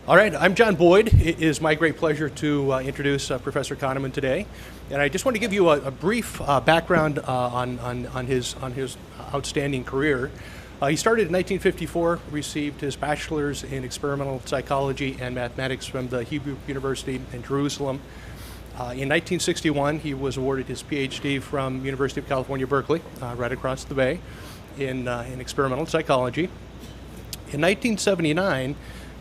All right, I'm John Boyd. It is my great pleasure to introduce Professor Kahneman today. And I just want to give you a brief background on his outstanding career. He started in 1954, received his bachelor's in experimental psychology and mathematics from the Hebrew University in Jerusalem. In 1961, he was awarded his PhD from University of California, Berkeley, right across the bay, in experimental psychology. In 1979,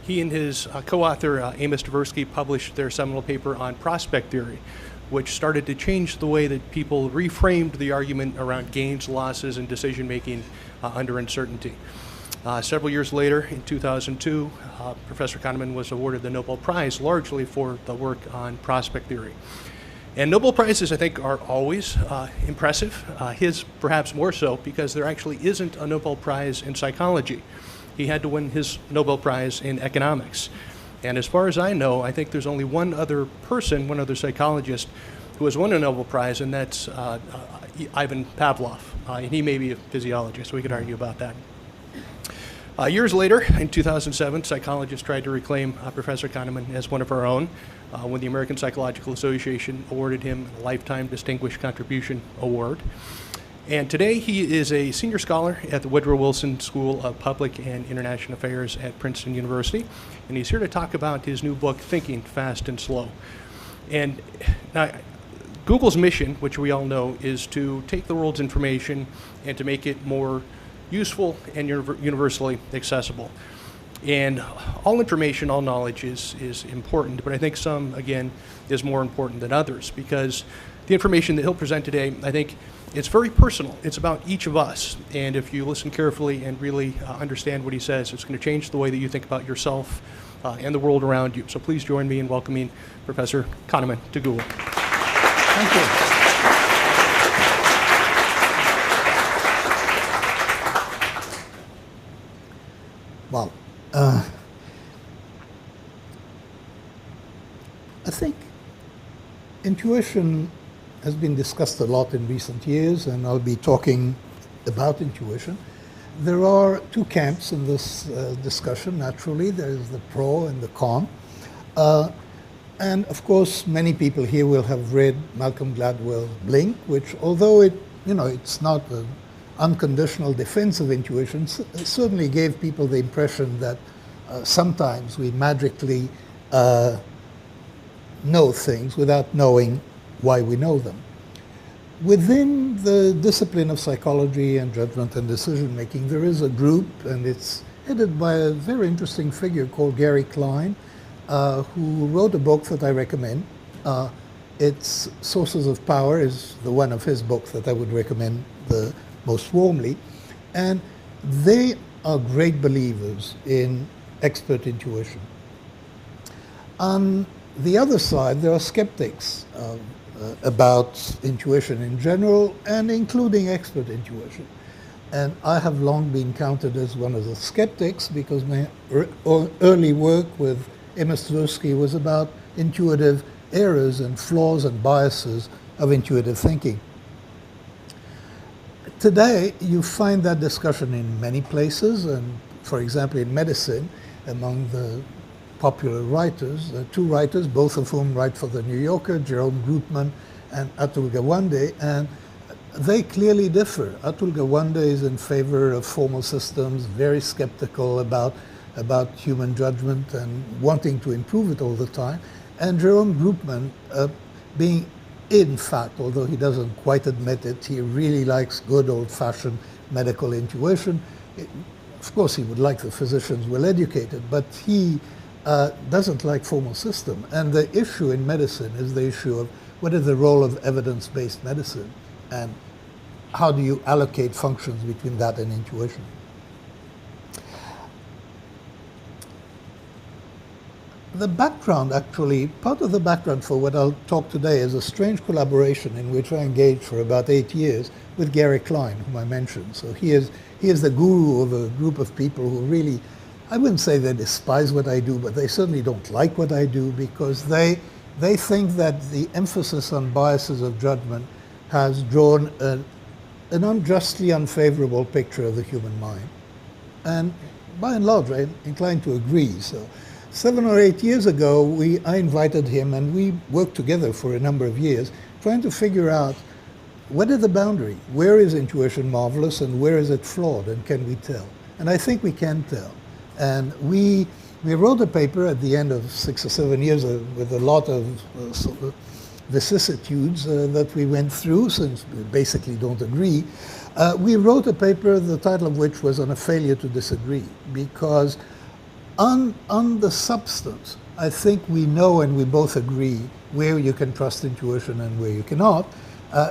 he and his co-author Amos Tversky published their seminal paper on prospect theory, which started to change the way that people reframed the argument around gains, losses, and decision-making under uncertainty. Several years later, in 2002, Professor Kahneman was awarded the Nobel Prize largely for the work on prospect theory. And Nobel Prizes, I think, are always impressive. His perhaps more so because there actually isn't a Nobel Prize in psychology. He had to win his Nobel Prize in economics. And as far as I know, I think there's only one other person, one other psychologist, who has won a Nobel Prize, and that's Ivan Pavlov. And he may be a physiologist, we could argue about that. Years later, in 2007, psychologists tried to reclaim Professor Kahneman as one of our own when the American Psychological Association awarded him a Lifetime Distinguished Contribution Award. And today he is a senior scholar at the Woodrow Wilson School of Public and International Affairs at Princeton University. And he's here to talk about his new book, Thinking Fast and Slow. And now, Google's mission, which we all know, is to take the world's information and to make it more useful and universally accessible. And all information, all knowledge is important, but I think some, again, is more important than others, because the information that he'll present today, I think, it's very personal. It's about each of us. And if you listen carefully and really understand what he says, it's going to change the way that you think about yourself and the world around you. So please join me in welcoming Professor Kahneman to Google. Thank you. Well, I think intuition has been discussed a lot in recent years, and I'll be talking about intuition. There are two camps in this discussion, naturally. There's the pro and the con. And of course, many people here will have read Malcolm Gladwell's Blink, which, although it's not an unconditional defense of intuition, certainly gave people the impression that sometimes we magically know things without knowing why we know them. Within the discipline of psychology and judgment and decision making, there is a group, and it's headed by a very interesting figure called Gary Klein, who wrote a book that I recommend. It's Sources of Power is the one of his books that I would recommend the most warmly. And they are great believers in expert intuition. On the other side, there are skeptics about intuition in general, and including expert intuition. And I have long been counted as one of the skeptics because my early work with Amos Tversky was about intuitive errors and flaws and biases of intuitive thinking. Today, you find that discussion in many places, and for example, in medicine, among the popular writers, two writers, both of whom write for the New Yorker, Jerome Groopman and Atul Gawande, and they clearly differ. Atul Gawande is in favor of formal systems, very skeptical about human judgment and wanting to improve it all the time. And Jerome Groopman, being, in fact, although he doesn't quite admit it, he really likes good old-fashioned medical intuition. Of course, he would like the physicians well-educated, but he doesn't like formal system. And the issue in medicine is the issue of what is the role of evidence-based medicine, and how do you allocate functions between that and intuition. The background, actually, part of the background for what I'll talk today is a strange collaboration in which I engaged for about 8 years with Gary Klein, whom I mentioned. So he is the guru of a group of people who really, I wouldn't say they despise what I do, but they certainly don't like what I do, because they think that the emphasis on biases of judgment has drawn an unjustly unfavorable picture of the human mind. And by and large, I'm inclined to agree. So 7 or 8 years ago, I invited him, and we worked together for a number of years, trying to figure out what is the boundary? Where is intuition marvelous and where is it flawed, and can we tell? And I think we can tell. And we wrote a paper at the end of 6 or 7 years with a lot of sort of vicissitudes that we went through, since we basically don't agree. We wrote a paper, the title of which was On a Failure to Disagree, because on the substance, I think we know and we both agree where you can trust intuition and where you cannot.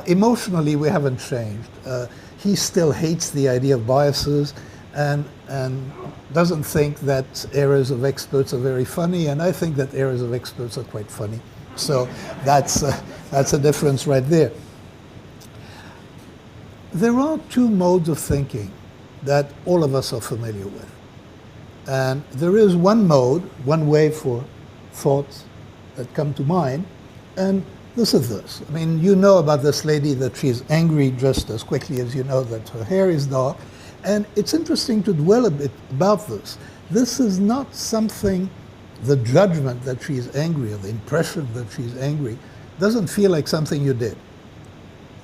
Emotionally, we haven't changed. He still hates the idea of biases and doesn't think that errors of experts are very funny, and I think that errors of experts are quite funny. So that's a difference right there. There are two modes of thinking that all of us are familiar with. And there is one mode, one way for thoughts that come to mind, and this is this. I mean, you know about this lady, that she's angry just as quickly as you know that her hair is dark. And it's interesting to dwell a bit about this. This is not something, the judgment that she's angry, or the impression that she's angry, doesn't feel like something you did.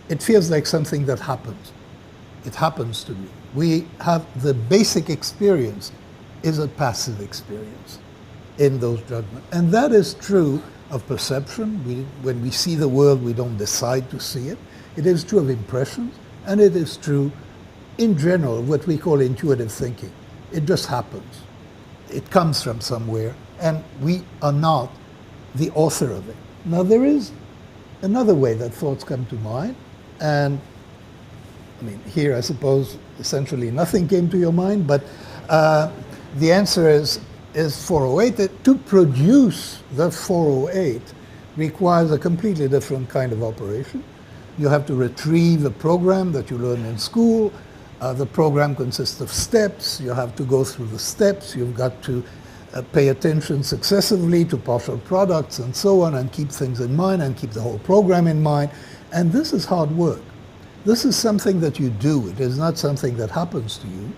It feels like something that happens. It happens to me. We have the basic experience is a passive experience in those judgments. And that is true of perception. When we see the world, we don't decide to see it. It is true of impressions, and it is true in general of what we call intuitive thinking. It just happens. It comes from somewhere, and we are not the author of it. Now, there is another way that thoughts come to mind, and I mean, here I suppose essentially nothing came to your mind, but the answer is 408. To produce the 408 requires a completely different kind of operation. You have to retrieve a program that you learn in school. The program consists of steps. You have to go through the steps. You've got to pay attention successively to partial products and so on, and keep things in mind and keep the whole program in mind. And this is hard work. This is something that you do. It is not something that happens to you.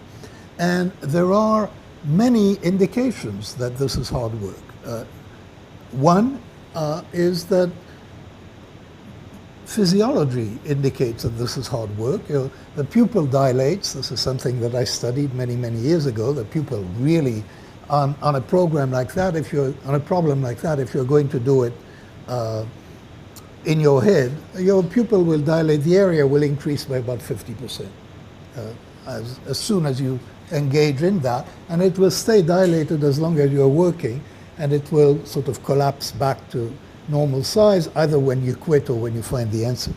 And there are many indications that this is hard work. One is that physiology indicates that this is hard work. The pupil dilates. This is something that I studied many, many years ago. The pupil really, on a program like that, if you're on a problem like that, if you're going to do it in your head, your pupil will dilate. The area will increase by about 50% as soon as you engage in that, and it will stay dilated as long as you're working, and it will sort of collapse back to normal size, either when you quit or when you find the answer.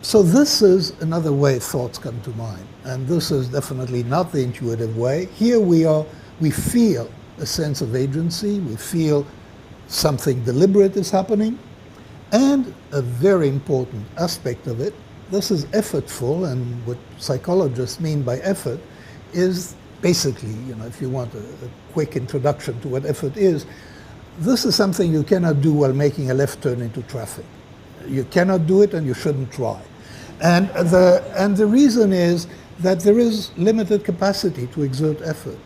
So this is another way thoughts come to mind, and this is definitely not the intuitive way. Here we feel a sense of agency, we feel something deliberate is happening, and a very important aspect of it, this is effortful, and what psychologists mean by effort is basically, if you want a quick introduction to what effort is, this is something you cannot do while making a left turn into traffic. You cannot do it, and you shouldn't try. And the reason is that there is limited capacity to exert effort.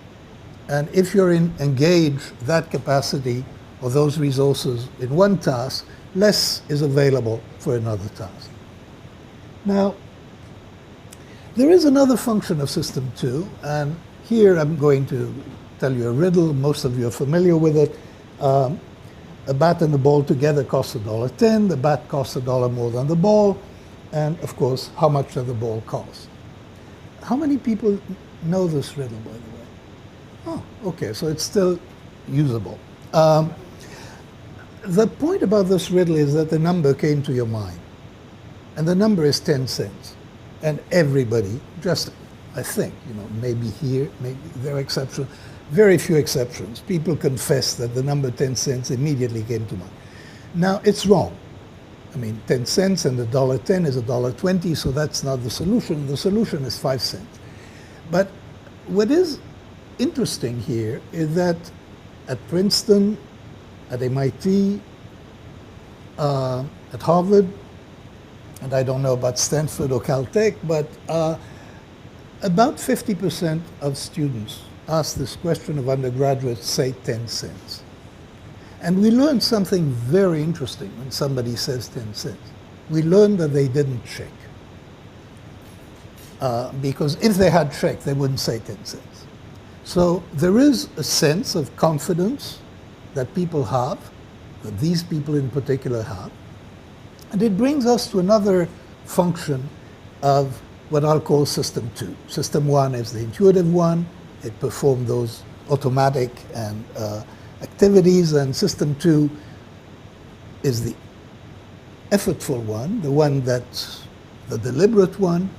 And if you're engage that capacity or those resources in one task, less is available for another task. Now, there is another function of System 2, and here I'm going to tell you a riddle. Most of you are familiar with it. A bat and a ball together cost $1.10. The bat costs $1 more than the ball. And, of course, how much does the ball cost? How many people know this riddle, by the way? Oh, okay, so it's still usable. The point about this riddle is that the number came to your mind. And the number is 10 cents. And everybody, just, I think, maybe here, maybe there are exceptions, very few exceptions. People confess that the number 10 cents immediately came to mind. Now, it's wrong. I mean, 10 cents and $1.10 is $1.20, so that's not the solution. The solution is 5 cents. But what is interesting here is that at Princeton, at MIT, at Harvard, and I don't know about Stanford or Caltech, but about 50% of students ask this question of undergraduates, say 10 cents. And we learned something very interesting when somebody says 10 cents. We learned that they didn't check. Because if they had checked, they wouldn't say 10 cents. So there is a sense of confidence that people have, that these people in particular have. And it brings us to another function of what I'll call System 2. System 1 is the intuitive one. It performed those automatic and activities, and System 2 is the effortful one, the one that's the deliberate one.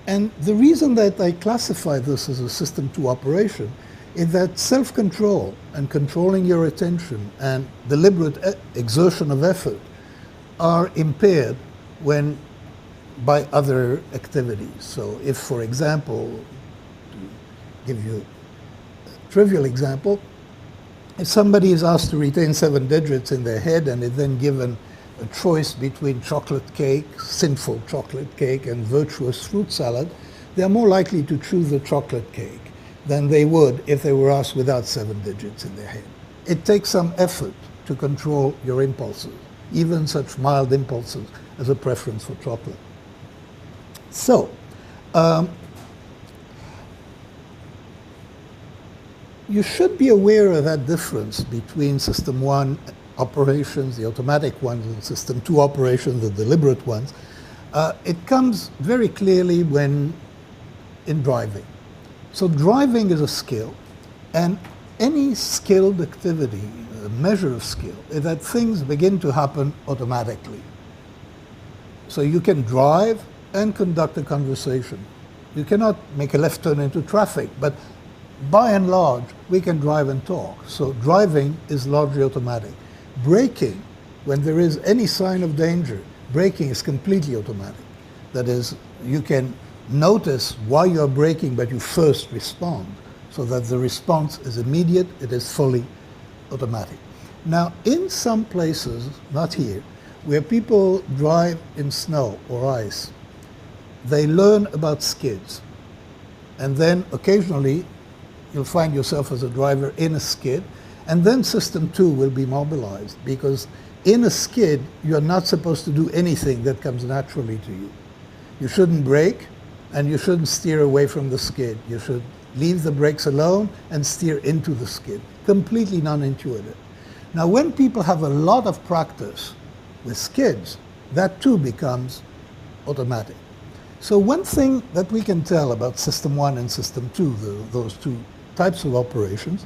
And the reason that I classify this as a System 2 operation is that self-control and controlling your attention and deliberate exertion of effort are impaired when by other activities. So if, for example, to give you a trivial example, if somebody is asked to retain 7 digits in their head and is then given a choice between chocolate cake, sinful chocolate cake, and virtuous fruit salad, they are more likely to choose the chocolate cake than they would if they were asked without 7 digits in their head. It takes some effort to control your impulses, even such mild impulses as a preference for chocolate. So, you should be aware of that difference between System 1 operations, the automatic ones, and System 2 operations, the deliberate ones. It comes very clearly when in driving. So driving is a skill, and any skilled activity, a measure of skill, is that things begin to happen automatically. So you can drive and conduct a conversation. You cannot make a left turn into traffic, but by and large, we can drive and talk. So driving is largely automatic. Braking, when there is any sign of danger, braking is completely automatic. That is, you can notice why you're braking, but you first respond, so that the response is immediate, it is fully automatic. Now, in some places, not here, where people drive in snow or ice, they learn about skids. And then occasionally, you'll find yourself as a driver in a skid, and then System 2 will be mobilized, because in a skid, you're not supposed to do anything that comes naturally to you. You shouldn't brake, and you shouldn't steer away from the skid. You should leave the brakes alone and steer into the skid. Completely non-intuitive. Now, when people have a lot of practice with skids, that too becomes automatic. So one thing that we can tell about System 1 and System 2, those two types of operations,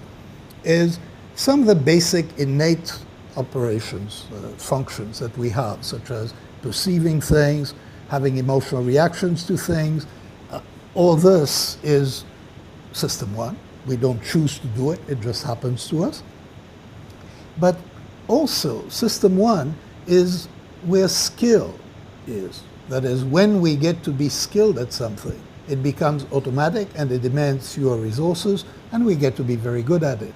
is some of the basic innate operations, functions that we have, such as perceiving things, having emotional reactions to things. All this is System 1. We don't choose to do it, it just happens to us. But also, System 1 is where skill is. That is, when we get to be skilled at something, it becomes automatic and it demands fewer resources, and we get to be very good at it.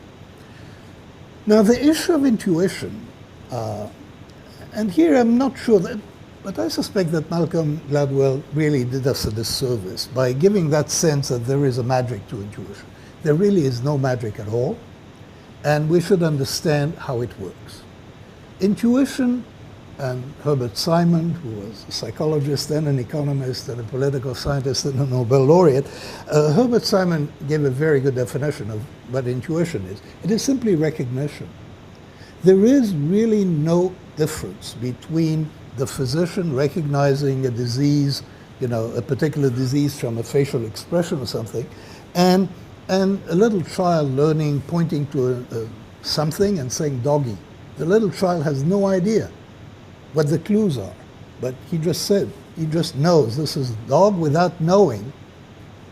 Now, the issue of intuition, and here I'm not sure that, but I suspect that Malcolm Gladwell really did us a disservice by giving that sense that there is a magic to intuition. There really is no magic at all, and we should understand how it works. Intuition, and Herbert Simon, who was a psychologist and an economist and a political scientist and a Nobel laureate, Herbert Simon gave a very good definition of what intuition is. It is simply recognition. There is really no difference between the physician recognizing a disease, a particular disease from a facial expression or something, and a little child learning, pointing to something and saying doggy. The little child has no idea what the clues are, but he just knows this is a dog without knowing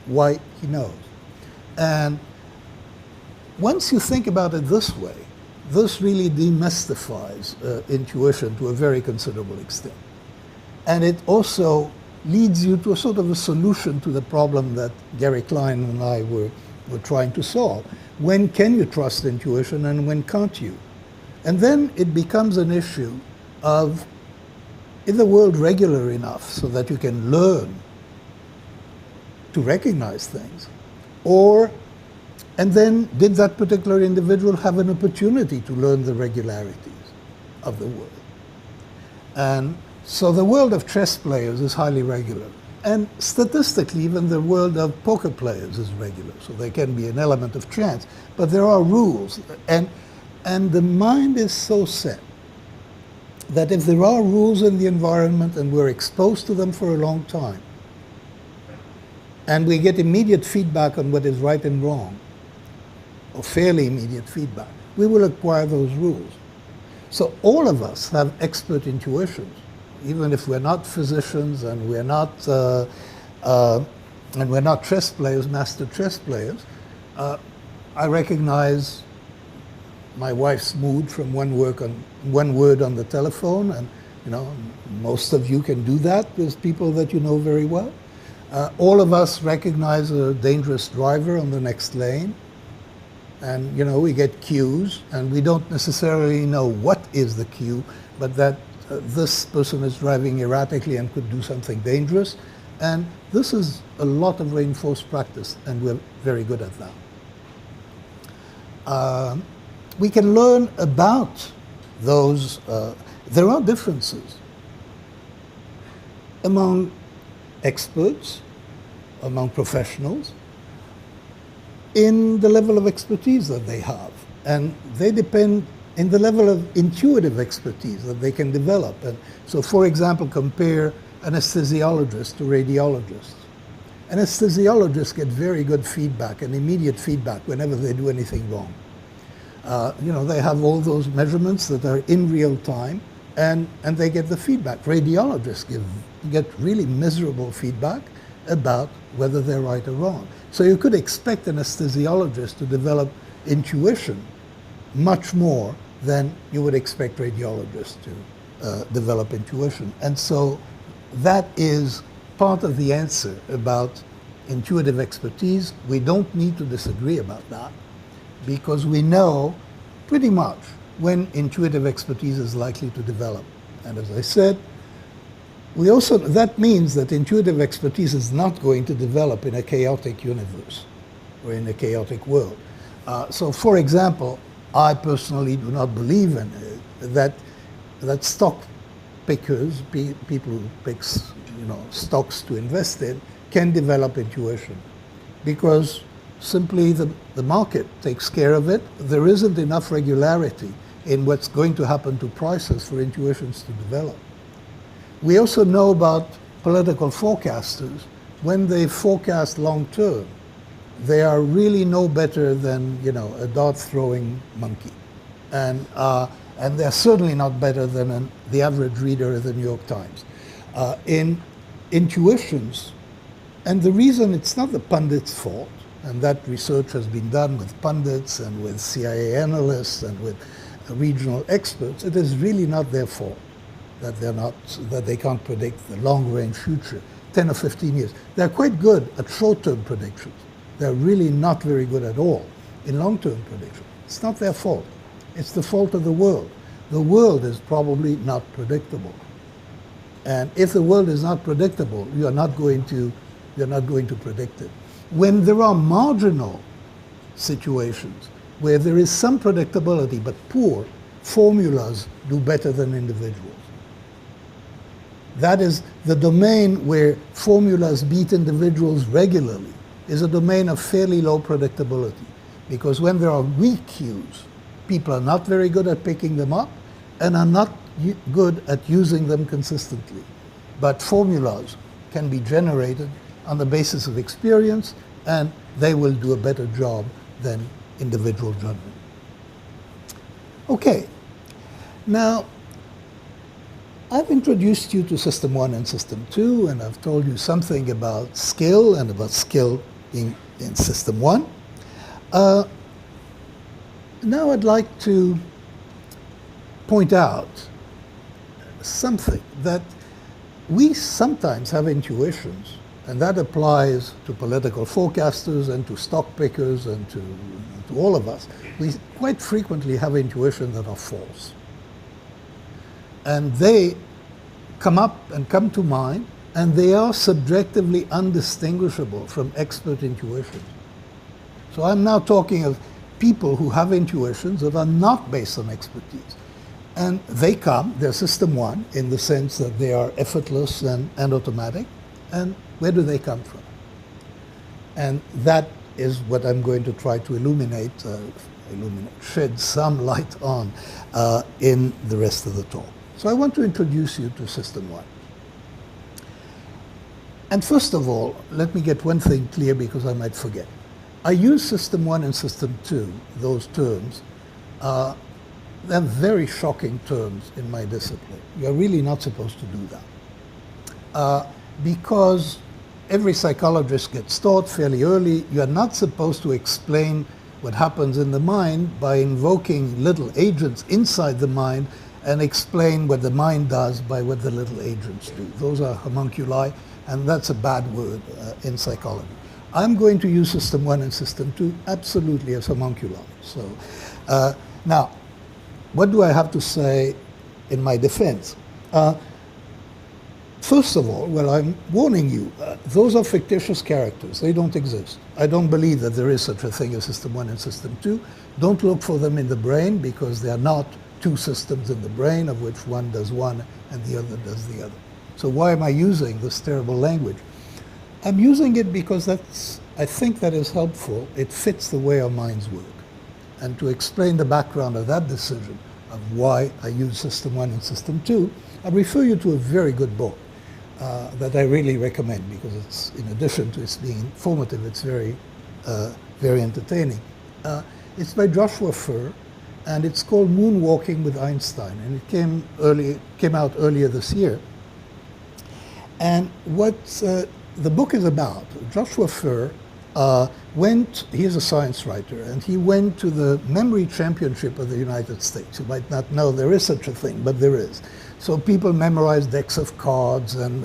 why he knows. And once you think about it this way, this really demystifies intuition to a very considerable extent. And it also leads you to a sort of a solution to the problem that Gary Klein and I were trying to solve. When can you trust intuition and when can't you? And then it becomes an issue of, is the world regular enough so that you can learn to recognize things? Or And then did that particular individual have an opportunity to learn the regularities of the world? And so the world of chess players is highly regular. And statistically, even the world of poker players is regular. So there can be an element of chance, but there are rules. And the mind is so set that if there are rules in the environment and we're exposed to them for a long time, and we get immediate feedback on what is right and wrong, or fairly immediate feedback, we will acquire those rules. So all of us have expert intuitions, even if we're not physicians and we're not chess players, master chess players. I recognize my wife's mood from one word on the telephone, and most of you can do that with people that you know very well. All of us recognize a dangerous driver on the next lane, and we get cues, and we don't necessarily know what is the cue, but that this person is driving erratically and could do something dangerous. And this is a lot of reinforced practice, and we're very good at that. We can learn about those. There are differences among experts, among professionals, in the level of expertise that they have. And they depend in the level of intuitive expertise that they can develop. And so, for example, compare anesthesiologists to radiologists. Anesthesiologists get very good feedback and immediate feedback whenever they do anything wrong. They have all those measurements that are in real time, and they get the feedback. Radiologists get really miserable feedback about whether they're right or wrong. So you could expect anesthesiologists to develop intuition much more than you would expect radiologists to develop intuition. And so that is part of the answer about intuitive expertise. We don't need to disagree about that, because we know pretty much when intuitive expertise is likely to develop. And as I said, that means that intuitive expertise is not going to develop in a chaotic universe or in a chaotic world. So for example, I personally do not believe in that stock pickers, people who pick stocks to invest in, can develop intuition, because simply the market takes care of it. There isn't enough regularity in what's going to happen to prices for intuitions to develop. We also know about political forecasters. When they forecast long term, they are really no better than a dart-throwing monkey, and they're certainly not better than the average reader of the New York Times. In intuitions, and the reason it's not the pundits' fault, and that research has been done with pundits and with CIA analysts and with regional experts, it is really not their fault that they can't predict the long-range future, 10 or 15 years. They're quite good at short-term predictions. They're really not very good at all in long-term predictions. It's not their fault. It's the fault of the world. The world is probably not predictable. And if the world is not predictable, you're not going to predict it. When there are marginal situations where there is some predictability but poor, formulas do better than individuals. That is the domain where formulas beat individuals regularly, is a domain of fairly low predictability. Because when there are weak cues, people are not very good at picking them up and are not good at using them consistently. But formulas can be generated on the basis of experience, and they will do a better job than individual judgment. Okay, now I've introduced you to System 1 and System 2, and I've told you something about skill and about skill in System 1. Now I'd like to point out something, that we sometimes have intuitions, and that applies to political forecasters and to stock pickers and to all of us. We quite frequently have intuitions that are false. And they come to mind, and they are subjectively undistinguishable from expert intuitions. So I'm now talking of people who have intuitions that are not based on expertise. And they come, they're system one, in the sense that they are effortless and automatic. And where do they come from? And that is what I'm going to try to shed some light on in the rest of the talk. So I want to introduce you to system one. And first of all, let me get one thing clear because I might forget. I use system one and system two, those terms. They're very shocking terms in my discipline. You're really not supposed to do that. Because every psychologist gets taught fairly early, you're not supposed to explain what happens in the mind by invoking little agents inside the mind and explain what the mind does by what the little agents do. Those are homunculi, and that's a bad word in psychology. I'm going to use system one and system two absolutely as homunculi. So now, what do I have to say in my defense? First of all, well, I'm warning you, those are fictitious characters. They don't exist. I don't believe that there is such a thing as system one and system two. Don't look for them in the brain because they are not two systems in the brain of which one does one and the other does the other. So why am I using this terrible language? I'm using it because I think that is helpful. It fits the way our minds work. And to explain the background of that decision of why I use system one and system two, I refer you to a very good book that I really recommend because it's, in addition to its being informative, it's very, very entertaining. It's by Joshua Furr, and it's called Moonwalking with Einstein, and it came out earlier this year. And what the book is about, Joshua Furr he's a science writer, and he went to the memory championship of the United States. You might not know there is such a thing, but there is. So people memorize decks of cards and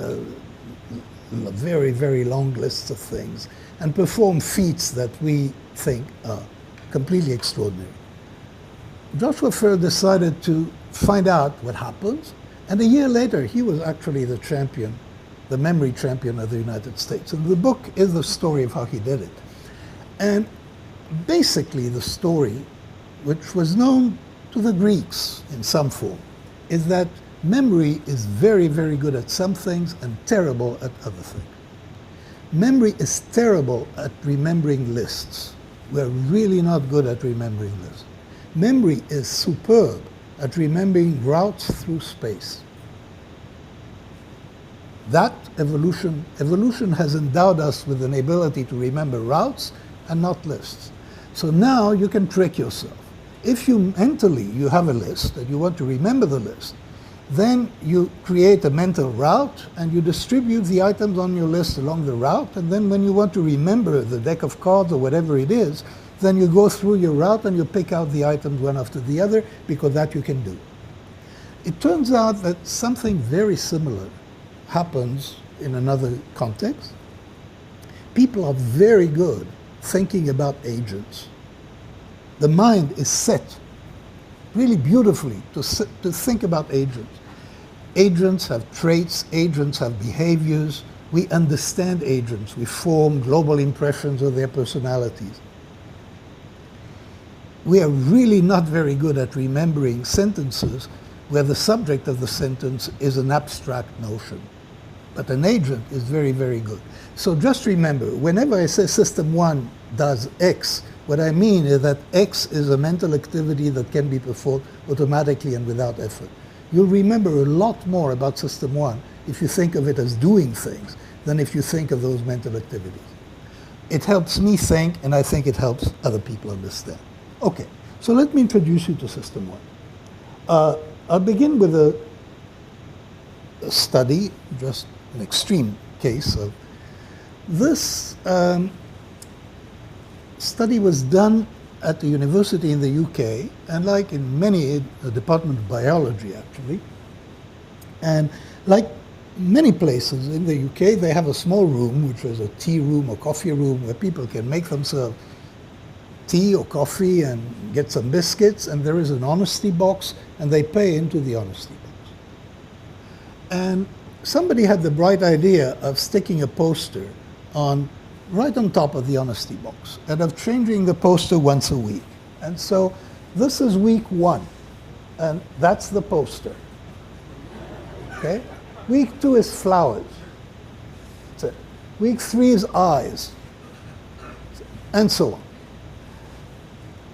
very, very long lists of things and perform feats that we think are completely extraordinary. Joshua Furr decided to find out what happens, and a year later he was actually the champion, the memory champion of the United States. And the book is the story of how he did it. And basically the story, which was known to the Greeks in some form, is that memory is very, very good at some things and terrible at other things. Memory is terrible at remembering lists. We're really not good at remembering lists. Memory is superb at remembering routes through space. That evolution has endowed us with an ability to remember routes and not lists. So now you can trick yourself. If you have a list and you want to remember the list, then you create a mental route and you distribute the items on your list along the route, and then when you want to remember the deck of cards or whatever it is, then you go through your route and you pick out the items one after the other, because that you can do. It turns out that something very similar happens in another context. People are very good thinking about agents. The mind is set really beautifully to think about agents. Agents have traits, agents have behaviors. We understand agents. We form global impressions of their personalities. We are really not very good at remembering sentences where the subject of the sentence is an abstract notion. But an agent is very, very good. So just remember, whenever I say system one does X, what I mean is that X is a mental activity that can be performed automatically and without effort. You'll remember a lot more about system one if you think of it as doing things than if you think of those mental activities. It helps me think, and I think it helps other people understand. Okay, so let me introduce you to system one. I'll begin with a study, just an extreme case of this. Study was done at the university in the UK, and like in many, the Department of Biology actually, and like many places in the UK, they have a small room, which is a tea room or coffee room, where people can make themselves tea or coffee and get some biscuits, and there is an honesty box, and they pay into the honesty box. And somebody had the bright idea of sticking a poster on right on top of the honesty box and of changing the poster once a week. And so this is week 1, and that's the poster. Okay? Week 2 is flowers. That's it. Week 3 is eyes, and so on.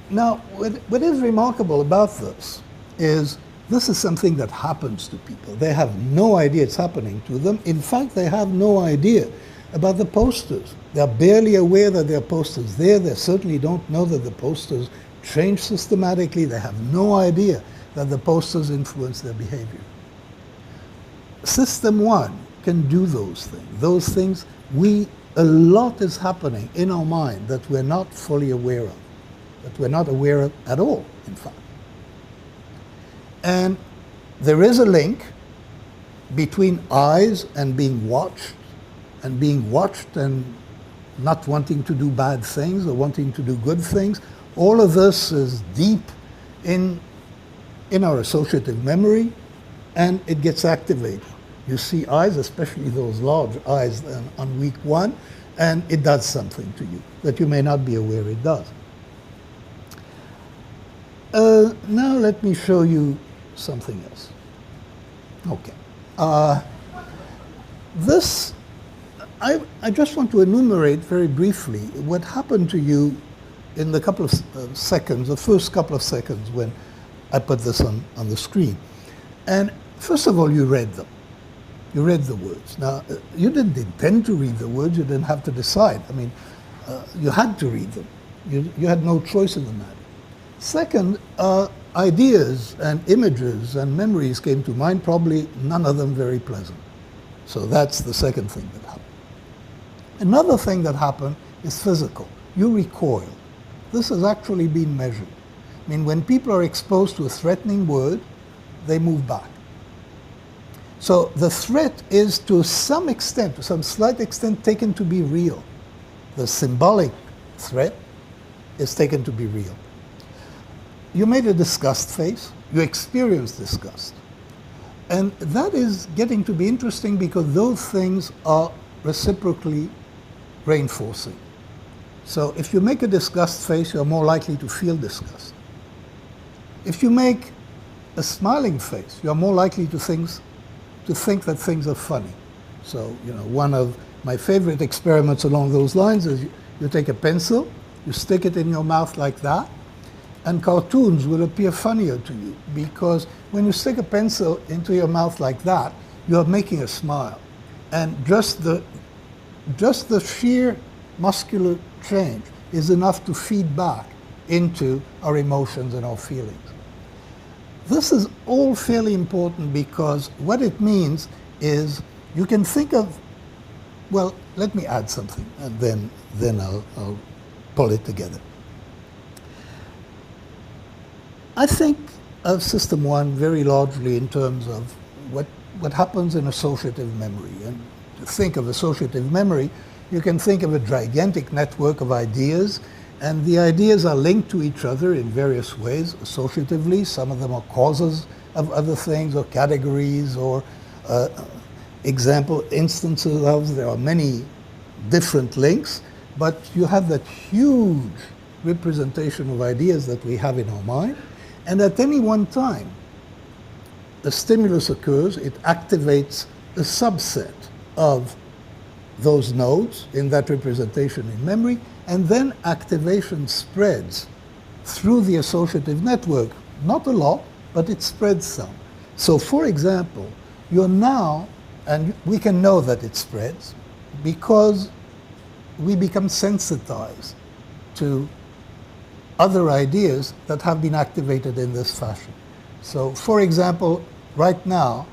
Now, what is remarkable about this is something that happens to people. They have no idea it's happening to them. In fact, they have no idea about the posters. They're barely aware that there are posters there. They certainly don't know that the posters change systematically. They have no idea that the posters influence their behavior. System 1 can do those things. Those things, a lot is happening in our mind that we're not fully aware of, that we're not aware of at all, in fact. And there is a link between eyes and being watched and not wanting to do bad things or wanting to do good things. All of this is deep in our associative memory, and it gets activated. You see eyes, especially those large eyes on week 1, and it does something to you that you may not be aware it does. Now let me show you something else. Okay. I just want to enumerate very briefly what happened to you in the couple of seconds, the first couple of seconds when I put this on the screen. And first of all, you read them. You read the words. Now, you didn't intend to read the words. You didn't have to decide. I mean, you had to read them. You had no choice in the matter. Second, ideas and images and memories came to mind, probably none of them very pleasant. So that's the second thing that happened. Another thing that happened is physical. You recoil. This has actually been measured. I mean, when people are exposed to a threatening word, they move back. So the threat is to some extent, to some slight extent, taken to be real. The symbolic threat is taken to be real. You made a disgust face. You experienced disgust. And that is getting to be interesting because those things are reciprocally reinforcing. So if you make a disgust face, you're more likely to feel disgust. If you make a smiling face, you're more likely to think that things are funny. So, you know, one of my favorite experiments along those lines is you take a pencil, you stick it in your mouth like that, and cartoons will appear funnier to you because when you stick a pencil into your mouth like that, you are making a smile. And just the sheer muscular change is enough to feed back into our emotions and our feelings. This is all fairly important because what it means is you can think of, well, let me add something and then I'll pull it together. I think of System 1 very largely in terms of what happens in associative memory. And to think of associative memory, you can think of a gigantic network of ideas, and the ideas are linked to each other in various ways, associatively. Some of them are causes of other things or categories or instances of. There are many different links, but you have that huge representation of ideas that we have in our mind. And at any one time, a stimulus occurs, it activates a subset of those nodes in that representation in memory, and then activation spreads through the associative network. Not a lot, but it spreads some. So for example, you're now, and we can know that it spreads because we become sensitized to other ideas that have been activated in this fashion. So for example, right now,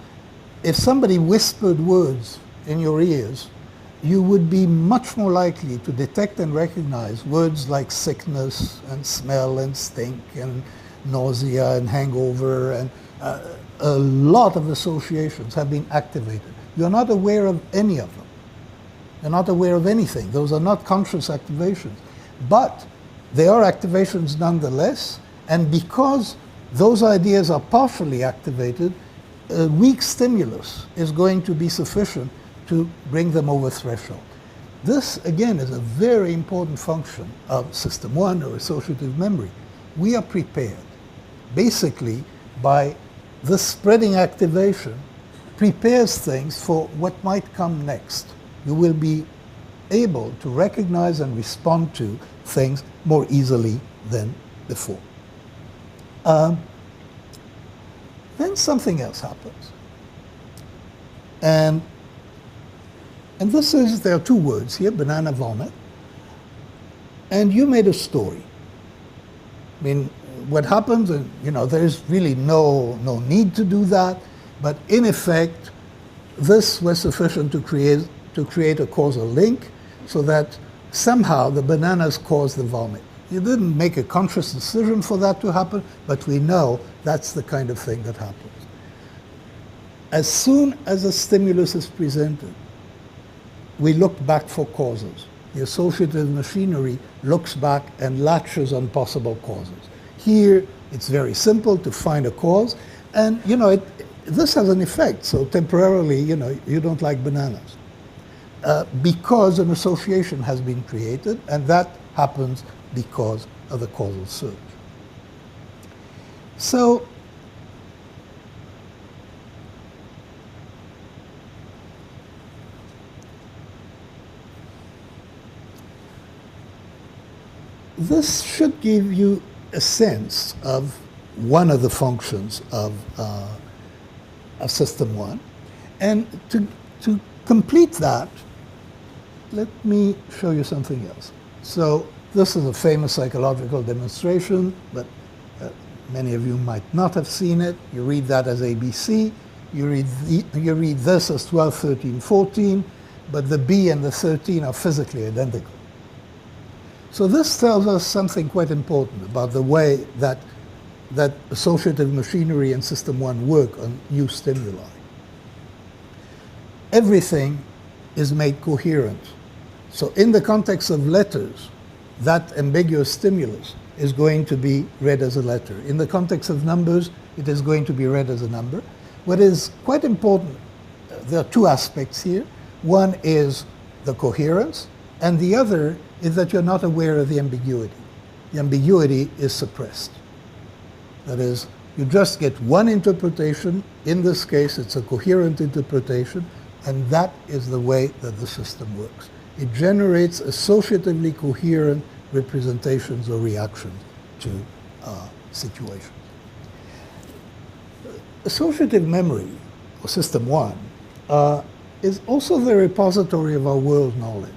if somebody whispered words in your ears, you would be much more likely to detect and recognize words like sickness and smell and stink and nausea and hangover, and a lot of associations have been activated. You're not aware of any of them. You're not aware of anything. Those are not conscious activations. But they are activations nonetheless, and because those ideas are partially activated, a weak stimulus is going to be sufficient to bring them over threshold. This, again, is a very important function of System 1 or associative memory. We are prepared, basically, by this spreading activation prepares things for what might come next. You will be able to recognize and respond to things more easily than before. Then something else happens. And this is, there are two words here, banana vomit. And you made a story. I mean, what happens, and there's really no need to do that, but in effect, this was sufficient to create a causal link so that somehow the bananas caused the vomit. You didn't make a conscious decision for that to happen, but we know that's the kind of thing that happens. As soon as a stimulus is presented, we look back for causes. The associative machinery looks back and latches on possible causes. Here, it's very simple to find a cause, and this has an effect. So temporarily, you don't like bananas because an association has been created, and that happens because of the causal surge. So this should give you a sense of one of the functions of System 1. And to complete that, let me show you something else. So this is a famous psychological demonstration, but many of you might not have seen it. You read that as ABC. You read this as 12, 13, 14, but the B and the 13 are physically identical. So this tells us something quite important about the way that associative machinery and System 1 work on new stimuli. Everything is made coherent. So in the context of letters, that ambiguous stimulus is going to be read as a letter. In the context of numbers, it is going to be read as a number. What is quite important, there are two aspects here. One is the coherence, and the other is that you're not aware of the ambiguity. The ambiguity is suppressed. That is, you just get one interpretation. In this case, it's a coherent interpretation, and that is the way that the system works. It generates associatively coherent representations or reactions to situations. Associative memory, or System 1, is also the repository of our world knowledge.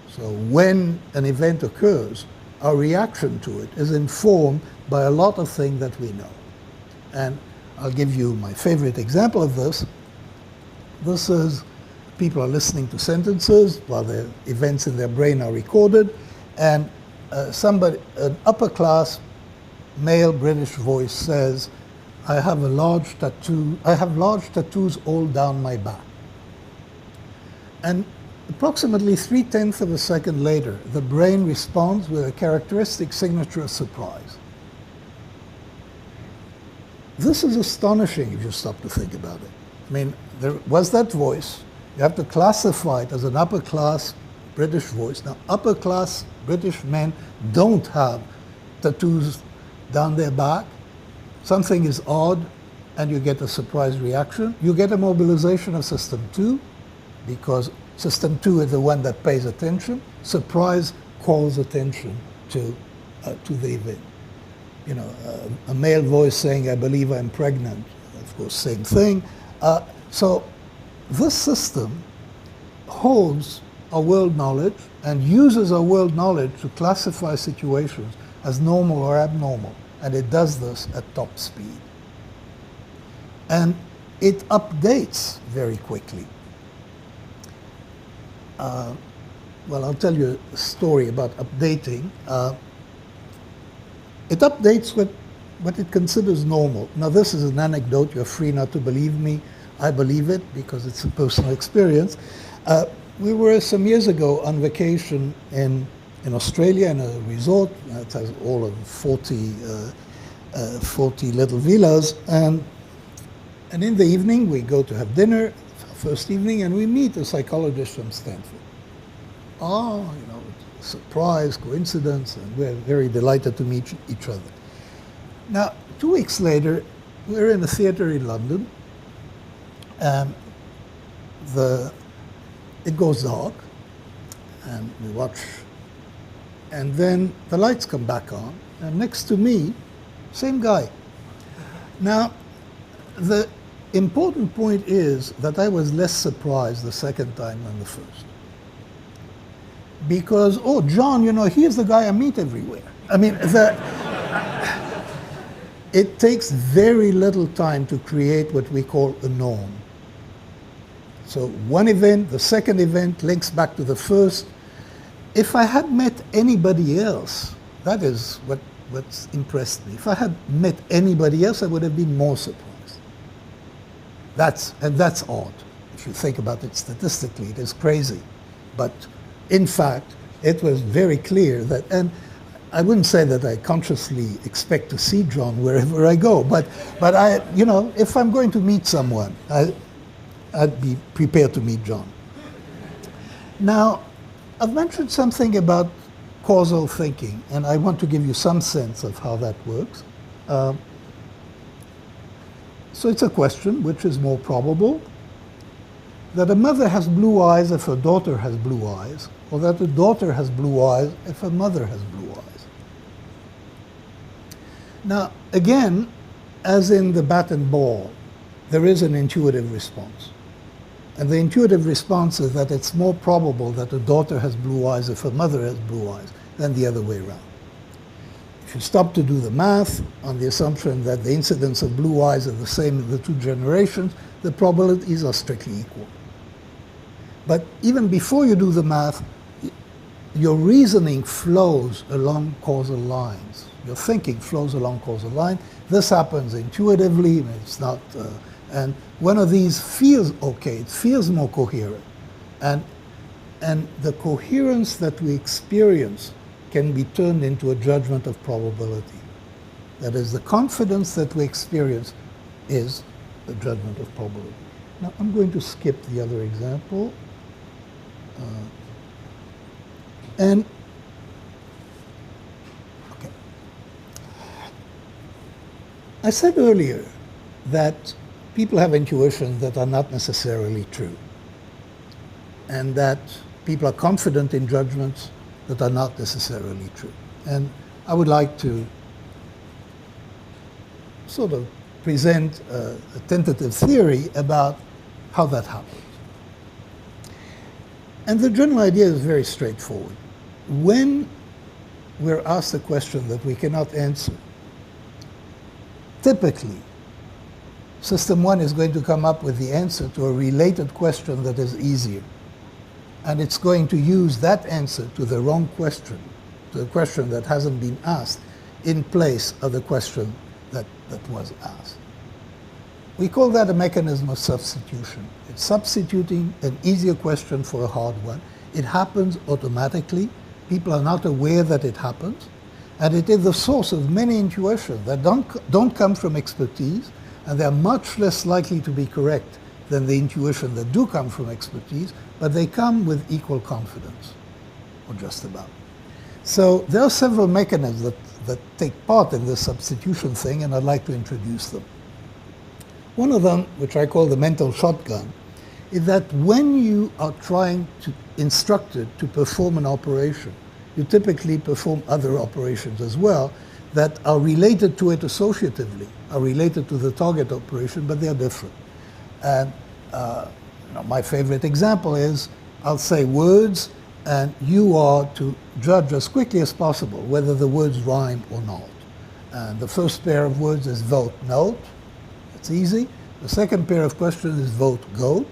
So when an event occurs, our reaction to it is informed by a lot of things that we know. And I'll give you my favorite example of this. This is people are listening to sentences while the events in their brain are recorded, and an upper class male British voice says, I have large tattoos all down my back. And approximately 3/10 of a second later, the brain responds with a characteristic signature of surprise. This is astonishing if you stop to think about it. I mean, there was that voice. You have to classify it as an upper class British voice. Now, upper class British men don't have tattoos down their back. Something is odd, and you get a surprise reaction. You get a mobilization of System 2, because System 2 is the one that pays attention. Surprise calls attention to the event. A male voice saying, I believe I'm pregnant. Of course, same thing. So this system holds our world knowledge and uses our world knowledge to classify situations as normal or abnormal. And it does this at top speed. And it updates very quickly. Well, I'll tell you a story about updating. It updates what it considers normal. Now, this is an anecdote. You're free not to believe me. I believe it because it's a personal experience. We were some years ago on vacation in Australia in a resort. It has all of 40 little villas. And in the evening, we go to have dinner, first evening, and we meet a psychologist from Stanford. oh, you know, surprise, coincidence, and we're very delighted to meet each other. Now, 2 weeks later, we're in a theater in London, and it goes dark, and we watch, and then the lights come back on, and next to me, same guy. Now, the important point is that I was less surprised the second time than the first. Because, oh, John, you know, he's the guy I meet everywhere. I mean, it takes very little time to create what we call a norm. So one event, the second event links back to the first. If I had met anybody else, that is what's impressed me. If I had met anybody else, I would have been more surprised. That's odd. If you think about it statistically, it is crazy. But in fact, it was very clear that, and I wouldn't say that I consciously expect to see John wherever I go, but I, you know, if I'm going to meet someone, I'd be prepared to meet John. Now, I've mentioned something about causal thinking, and I want to give you some sense of how that works. So it's a question, which is more probable, that a mother has blue eyes if her daughter has blue eyes, or that a daughter has blue eyes if her mother has blue eyes. Now, again, as in the bat and ball, there is an intuitive response. And the intuitive response is that it's more probable that a daughter has blue eyes if her mother has blue eyes than the other way around. If you stop to do the math on the assumption that the incidence of blue eyes are the same in the 2 generations, the probabilities are strictly equal. But even before you do the math, your reasoning flows along causal lines. Your thinking flows along causal lines. This happens intuitively. It's not, and one of these feels okay. It feels more coherent, and the coherence that we experience can be turned into a judgment of probability. That is, the confidence that we experience is a judgment of probability. Now, I'm going to skip the other example. Okay. I said earlier that people have intuitions that are not necessarily true, and that people are confident in judgments that are not necessarily true. And I would like to sort of present a tentative theory about how that happens. And the general idea is very straightforward. When we're asked a question that we cannot answer, typically, System 1 is going to come up with the answer to a related question that is easier. And it's going to use that answer to the wrong question, to the question that hasn't been asked, in place of the question that was asked. We call that a mechanism of substitution. It's substituting an easier question for a hard one. It happens automatically. People are not aware that it happens. And it is the source of many intuitions that don't come from expertise, and they're much less likely to be correct than the intuition that do come from expertise, but they come with equal confidence, or just about. So there are several mechanisms that take part in this substitution thing, and I'd like to introduce them. One of them, which I call the mental shotgun, is that when you are trying to instruct it to perform an operation, you typically perform other operations as well that are related to it associatively, are related to the target operation, but they are different. And my favorite example is, I'll say words, and you are to judge as quickly as possible whether the words rhyme or not. And the first pair of words is vote note. It's easy. The second pair of questions is vote goat.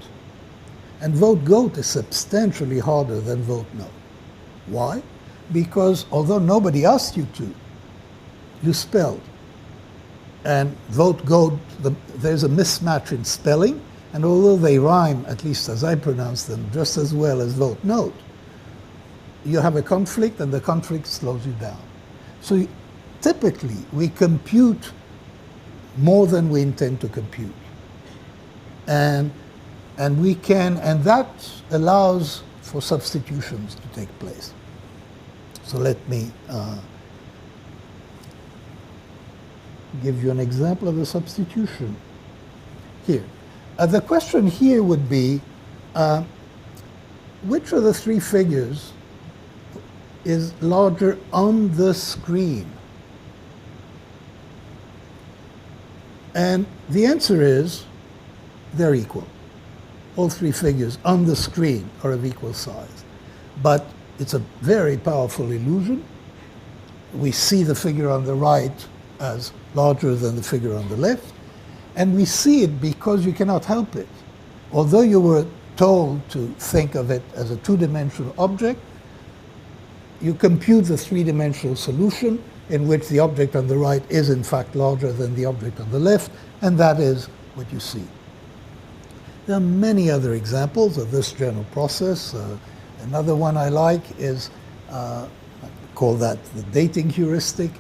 And vote goat is substantially harder than vote no. Why? Because although nobody asked you to, you spelled. And vote goat, there's a mismatch in spelling, and although they rhyme, at least as I pronounce them, just as well as vote note, you have a conflict, and the conflict slows you down. So typically, we compute more than we intend to compute. And that allows for substitutions to take place. So let me give you an example of a substitution here. The question here would be, which of the three figures is larger on the screen? And the answer is they're equal. All three figures on the screen are of equal size. But it's a very powerful illusion. We see the figure on the right as larger than the figure on the left. And we see it because you cannot help it. Although you were told to think of it as a two-dimensional object, you compute the three-dimensional solution in which the object on the right is in fact larger than the object on the left, and that is what you see. There are many other examples of this general process. Another one I like is, I call that the dating heuristic.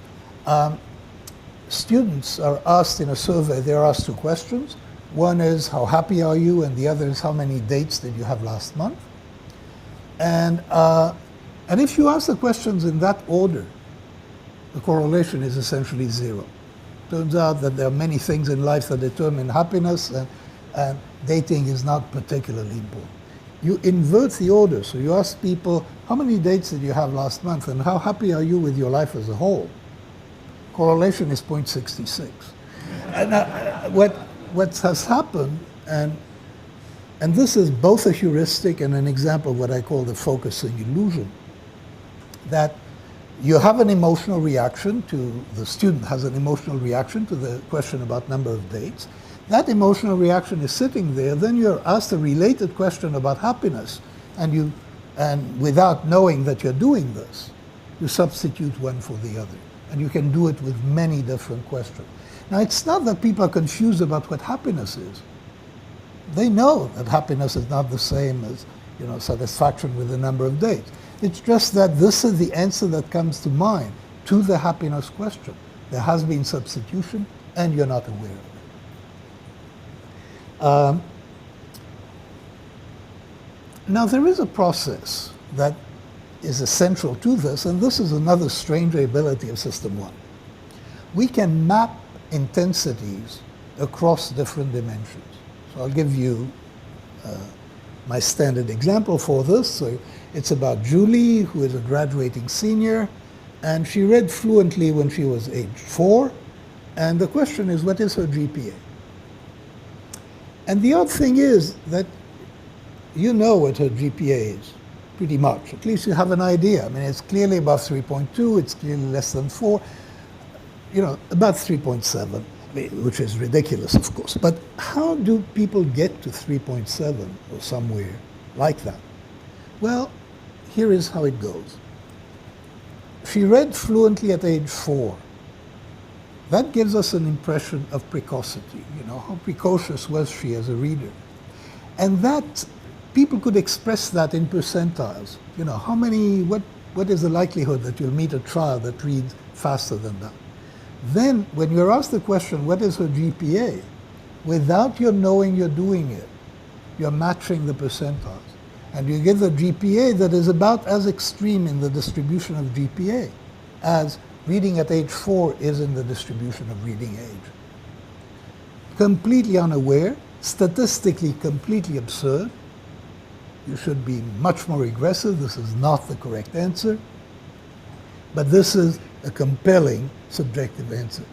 Students are asked in a survey, they're asked two questions. One is, how happy are you? And the other is, how many dates did you have last month? And if you ask the questions in that order, the correlation is essentially zero. Turns out that there are many things in life that determine happiness, and dating is not particularly important. You invert the order, so you ask people, how many dates did you have last month, and how happy are you with your life as a whole? Correlation is 0.66. And what has happened, and this is both a heuristic and an example of what I call the focusing illusion, that you have an emotional reaction to, the student has an emotional reaction to the question about number of dates. That emotional reaction is sitting there, then you're asked a related question about happiness, and without knowing that you're doing this, you substitute one for the other. And you can do it with many different questions. Now, it's not that people are confused about what happiness is. They know that happiness is not the same as, satisfaction with the number of dates. It's just that this is the answer that comes to mind to the happiness question. There has been substitution, and you're not aware of it. Now, there is a process that is essential to this, and this is another strange ability of System 1. We can map intensities across different dimensions. So I'll give you my standard example for this. So it's about Julie, who is a graduating senior, and she read fluently when she was age 4, and the question is, what is her GPA? And the odd thing is that you know what her GPA is, pretty much. At least you have an idea. I mean, it's clearly above 3.2, it's clearly less than 4, about 3.7, which is ridiculous, of course. But how do people get to 3.7 or somewhere like that? Well, here is how it goes. She read fluently at age 4. That gives us an impression of precocity. How precocious was she as a reader? And that, people could express that in percentiles. What is the likelihood that you'll meet a child that reads faster than that? Then, when you're asked the question, what is her GPA? Without your knowing you're doing it, you're matching the percentiles. And you get the GPA that is about as extreme in the distribution of GPA as reading at age 4 is in the distribution of reading age. Completely unaware, statistically completely absurd. You should be much more aggressive. This is not the correct answer. But this is a compelling subjective answer.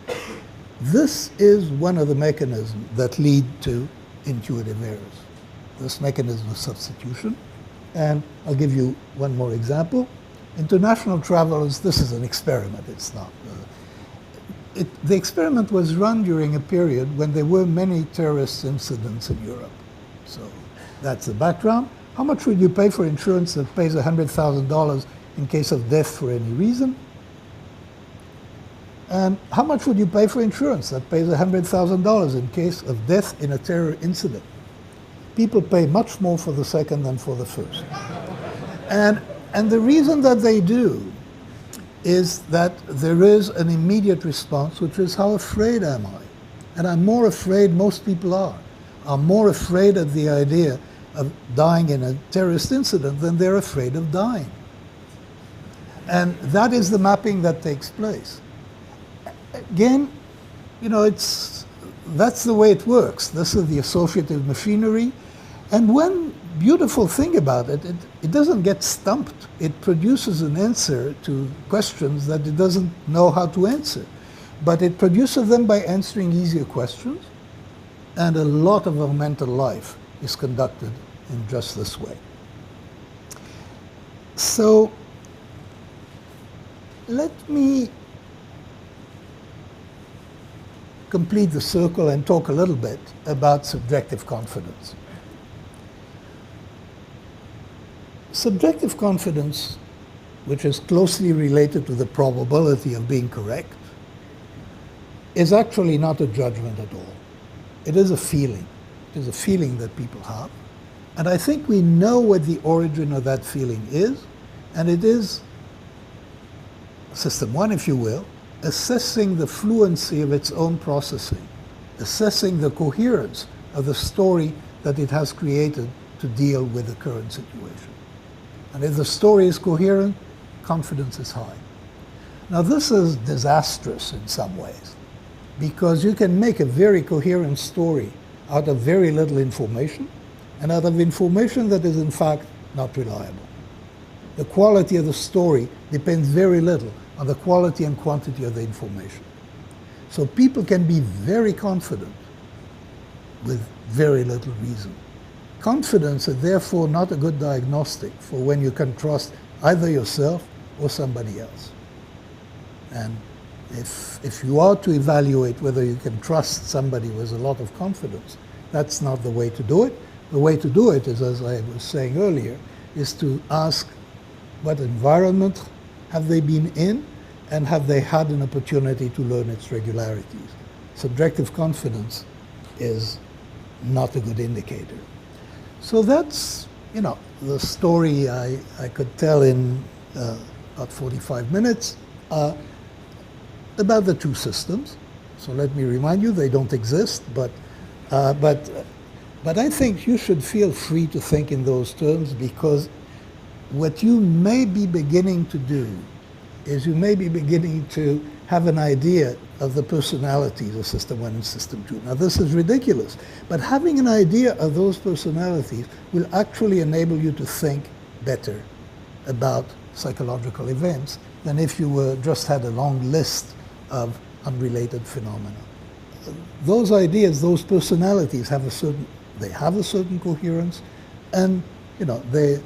This is one of the mechanisms that lead to intuitive errors. This mechanism of substitution. And I'll give you one more example. International travelers, this is an experiment, it's not. The experiment was run during a period when there were many terrorist incidents in Europe. So that's the background. How much would you pay for insurance that pays $100,000 in case of death for any reason? And how much would you pay for insurance that pays $100,000 in case of death in a terror incident? People pay much more for the second than for the first. And the reason that they do is that there is an immediate response, which is, how afraid am I? And I'm more afraid, most people are more afraid of the idea of dying in a terrorist incident, then they're afraid of dying. And that is the mapping that takes place. Again, you know, that's the way it works. This is the associative machinery. And one beautiful thing about it, it doesn't get stumped. It produces an answer to questions that it doesn't know how to answer. But it produces them by answering easier questions. And a lot of our mental life is conducted in just this way. So let me complete the circle and talk a little bit about subjective confidence. Subjective confidence, which is closely related to the probability of being correct, is actually not a judgment at all. It is a feeling. It is a feeling that people have. And I think we know what the origin of that feeling is, and it is system one, if you will, assessing the fluency of its own processing, assessing the coherence of the story that it has created to deal with the current situation. And if the story is coherent, confidence is high. Now this is disastrous in some ways, because you can make a very coherent story out of very little information, and out of information that is in fact not reliable. The quality of the story depends very little on the quality and quantity of the information. So people can be very confident with very little reason. Confidence is therefore not a good diagnostic for when you can trust either yourself or somebody else. And if you are to evaluate whether you can trust somebody with a lot of confidence, that's not the way to do it. The way to do it is, as I was saying earlier, is to ask what environment have they been in, and have they had an opportunity to learn its regularities. Subjective confidence is not a good indicator. So that's, you know, the story I could tell in about 45 minutes about the two systems. So let me remind you, they don't exist, but I think you should feel free to think in those terms, because what you may be beginning to do is you may be beginning to have an idea of the personalities of System 1 and System 2. Now this is ridiculous, but having an idea of those personalities will actually enable you to think better about psychological events than if you were just had a long list of unrelated phenomena. Those ideas, those personalities have a certain coherence, and you know they're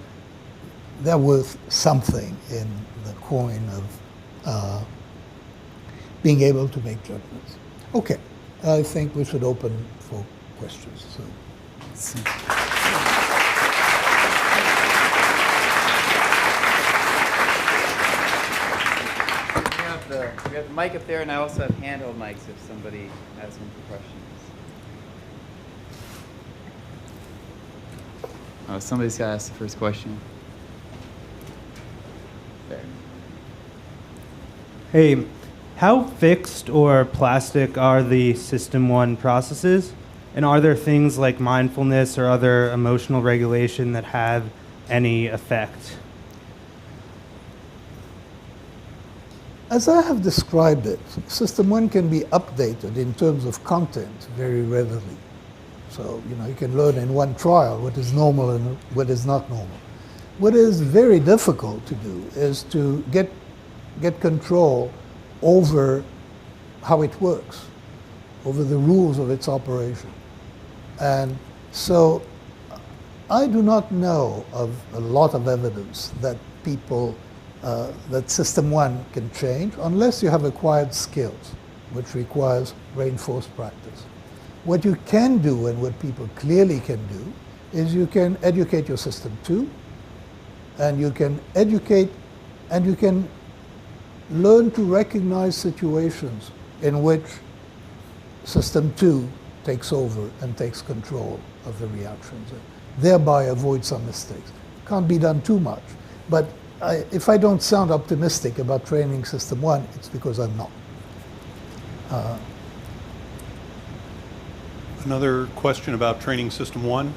worth something in the coin of being able to make judgments. Okay, I think we should open for questions. So. We have the mic up there, and I also have handheld mics if somebody has one for questions. Oh, somebody's got to ask the first question. There. Hey, how fixed or plastic are the System 1 processes? And are there things like mindfulness or other emotional regulation that have any effect? As I have described it, System 1 can be updated in terms of content very readily. So, you know, you can learn in one trial what is normal and what is not normal. What is very difficult to do is to get control over how it works, over the rules of its operation. And so I do not know of a lot of evidence that that System 1 can change unless you have acquired skills, which requires reinforced practice. What you can do, and what people clearly can do, is you can educate your System 2, and you can educate, and you can learn to recognize situations in which System 2 takes over and takes control of the reactions, and thereby avoid some mistakes. Can't be done too much, but if I don't sound optimistic about training System 1, it's because I'm not. Another question about training system one.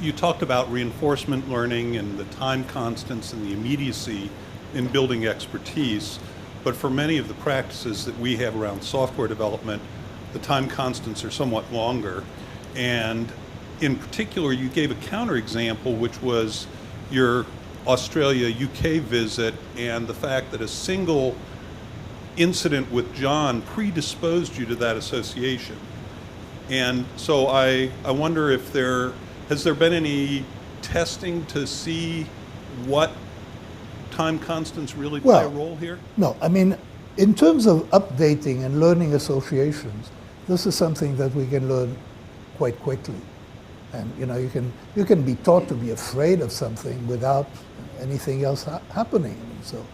You talked about reinforcement learning and the time constants and the immediacy in building expertise, but for many of the practices that we have around software development, the time constants are somewhat longer. And in particular, you gave a counterexample, which was your Australia-UK visit and the fact that a single incident with John predisposed you to that association. And so I wonder if has there been any testing to see what time constants really play a role here? No, I mean, in terms of updating and learning associations, this is something that we can learn quite quickly. And you can be taught to be afraid of something without anything else happening. So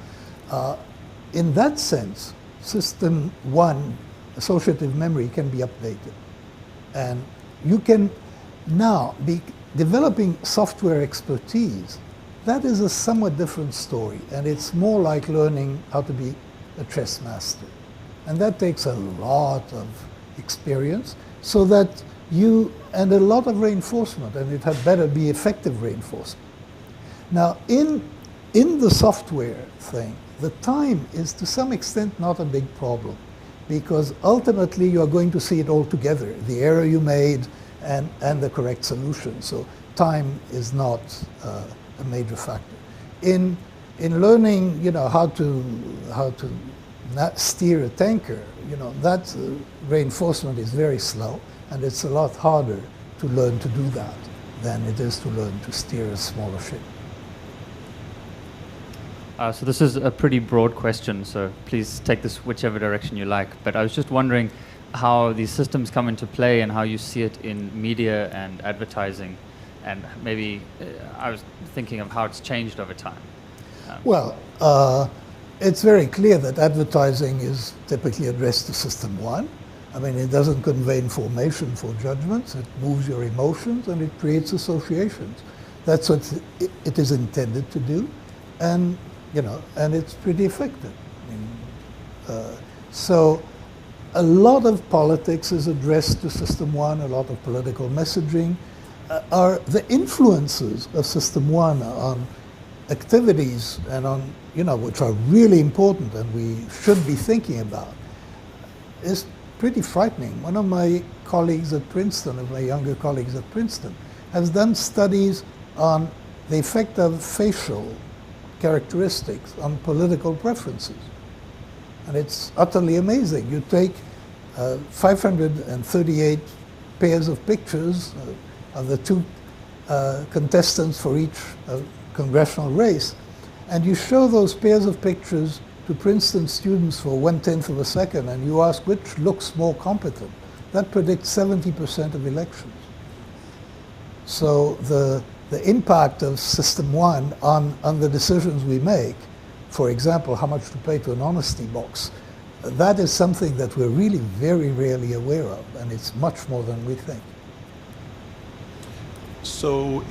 in that sense, system one, associative memory, can be updated. And you can now be developing software expertise. That is a somewhat different story, and it's more like learning how to be a chess master. And that takes a lot of experience, so that and a lot of reinforcement, and it had better be effective reinforcement. Now, in the software thing, the time is to some extent not a big problem, because ultimately you are going to see it all together, the error you made and the correct solution. So time is not a major factor. In learning, how to steer a tanker, that reinforcement is very slow, and it's a lot harder to learn to do that than it is to learn to steer a smaller ship. So this is a pretty broad question, so please take this whichever direction you like. But I was just wondering how these systems come into play and how you see it in media and advertising. And maybe I was thinking of how it's changed over time. Well, it's very clear that advertising is typically addressed to system one. I mean, it doesn't convey information for judgments. It moves your emotions and it creates associations. That's what it is intended to do. And and it's pretty effective. I mean, so a lot of politics is addressed to system one, a lot of political messaging. Are the influences of system one on activities and on, which are really important and we should be thinking about, is pretty frightening. One of my colleagues at Princeton, of my younger colleagues at Princeton, has done studies on the effect of facial characteristics on political preferences. And it's utterly amazing. You take 538 pairs of pictures of the two contestants for each congressional race, and you show those pairs of pictures to Princeton students for 1/10 of a second, and you ask which looks more competent. That predicts 70% of elections. So the impact of system one on the decisions we make, for example, how much to pay to an honesty box, that is something that we're really very rarely aware of, and it's much more than we think. So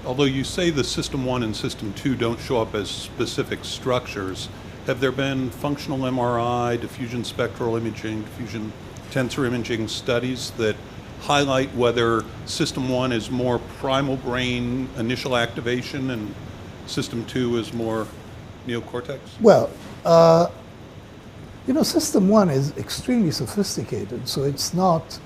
although you say the system one and system two don't show up as specific structures, have there been functional MRI, diffusion spectral imaging, diffusion tensor imaging studies that highlight whether system one is more primal brain initial activation and system two is more neocortex? Well, system one is extremely sophisticated, so it's not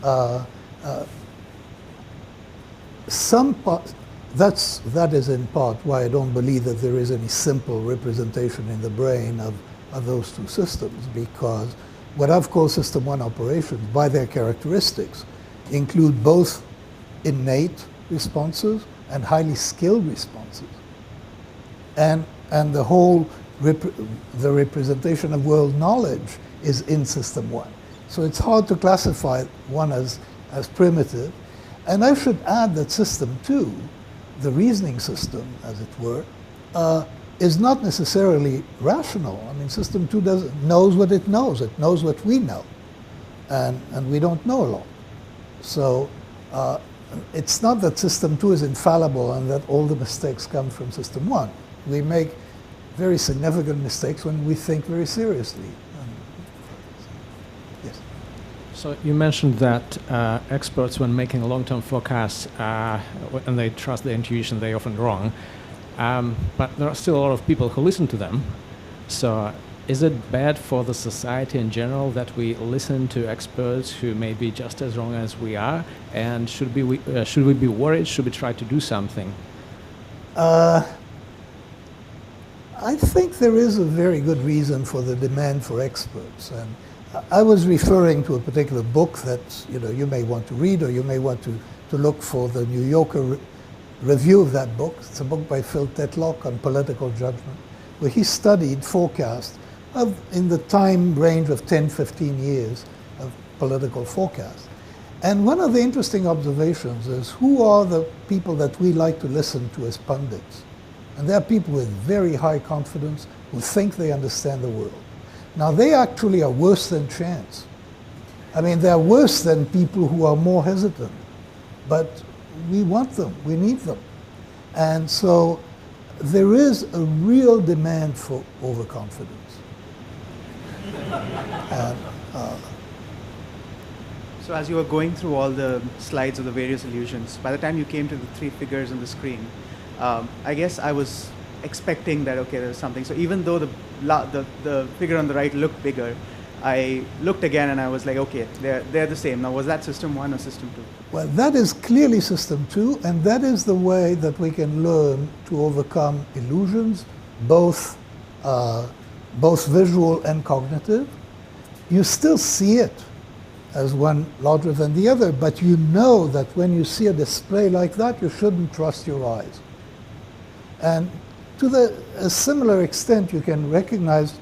that is in part why I don't believe that there is any simple representation in the brain of those two systems, because what I've called system one operations, by their characteristics, include both innate responses and highly skilled responses. And the whole the representation of world knowledge is in system one. So it's hard to classify one as primitive. And I should add that system two, the reasoning system, as it were, is not necessarily rational. I mean, system two knows what it knows. It knows what we know. And we don't know a lot. So it's not that system two is infallible and that all the mistakes come from system one. We make very significant mistakes when we think very seriously. Yes. So you mentioned that experts, when making a long-term forecast, and they trust their intuition, they're often wrong. But there are still a lot of people who listen to them. So is it bad for the society in general that we listen to experts who may be just as wrong as we are? And should we be worried? Should we try to do something? I think there is a very good reason for the demand for experts. And I was referring to a particular book that you may want to read, or you may want to look for the New Yorker review of that book. It's a book by Phil Tetlock on political judgment, where he studied forecasts in the time range of 10, 15 years of political forecasts. And one of the interesting observations is, who are the people that we like to listen to as pundits? And they are people with very high confidence who think they understand the world. Now, they actually are worse than chance. I mean, they're worse than people who are more hesitant. But we want them, we need them. And so there is a real demand for overconfidence. And, so as you were going through all the slides of the various illusions, by the time you came to the three figures on the screen, I guess I was expecting that, okay, there's something. So even though the figure on the right looked bigger, I looked again and I was like, okay, they're the same. Now, was that system 1 or system 2? well, that is clearly system 2, and that is the way that we can learn to overcome illusions, both visual and cognitive. You still see it as one larger than the other, but you know that when you see a display like that, you shouldn't trust your eyes. And to a similar extent, you can recognize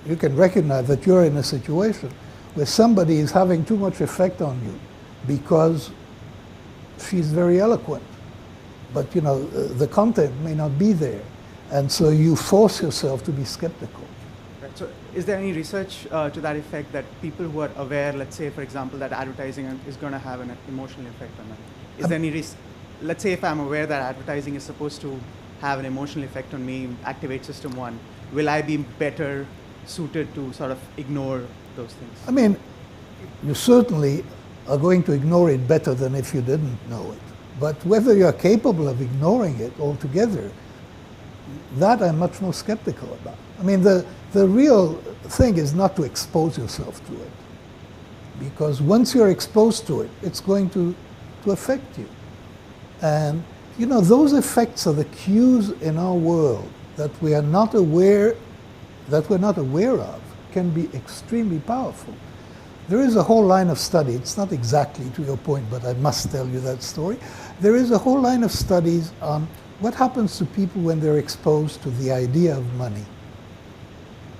that you're in a situation where somebody is having too much effect on you because she's very eloquent, but the content may not be there, and so you force yourself to be skeptical. Right. So is there any research to that effect, that people who are aware, let's say, for example, that advertising is going to have an emotional effect on them? Is there any let's say if I'm aware that advertising is supposed to have an emotional effect on me, activate system 1, will I be better suited to sort of ignore those things? I mean, you certainly are going to ignore it better than if you didn't know it. But whether you're capable of ignoring it altogether, that I'm much more skeptical about. I mean, the real thing is not to expose yourself to it. Because once you're exposed to it, it's going to affect you. And those effects are the cues in our world that we're not aware of, can be extremely powerful. There is a whole line of study. It's not exactly to your point, but I must tell you that story. There is a whole line of studies on what happens to people when they're exposed to the idea of money.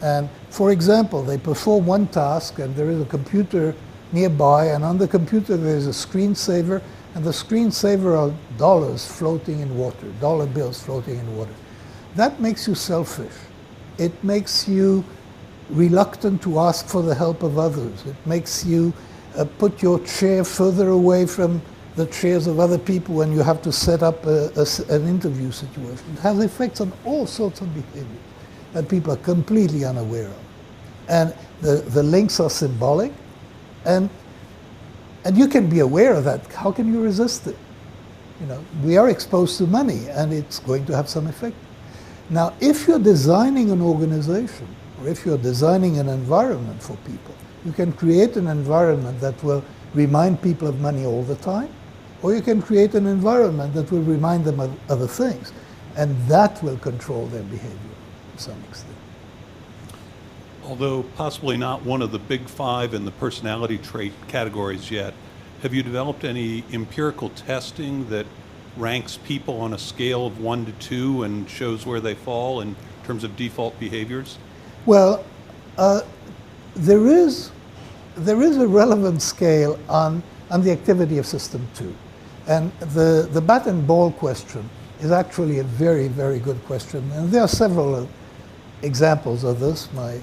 And for example, they perform one task and there is a computer nearby, and on the computer there's a screensaver, and the screensaver are dollars floating in water, dollar bills floating in water. That makes you selfish. It makes you reluctant to ask for the help of others. It makes you put your chair further away from the chairs of other people when you have to set up an interview situation. It has effects on all sorts of behaviors that people are completely unaware of. And the links are symbolic, and you can be aware of that. How can you resist it? We are exposed to money, and it's going to have some effect. Now, if you're designing an organization, or if you're designing an environment for people, you can create an environment that will remind people of money all the time, or you can create an environment that will remind them of other things, and that will control their behavior to some extent. Although possibly not one of the big 5 in the personality trait categories yet, have you developed any empirical testing that ranks people on a scale of 1 to 2 and shows where they fall in terms of default behaviors? Well, there is a relevant scale on the activity of system 2. And the bat and ball question is actually a very, very good question. And there are several examples of this. My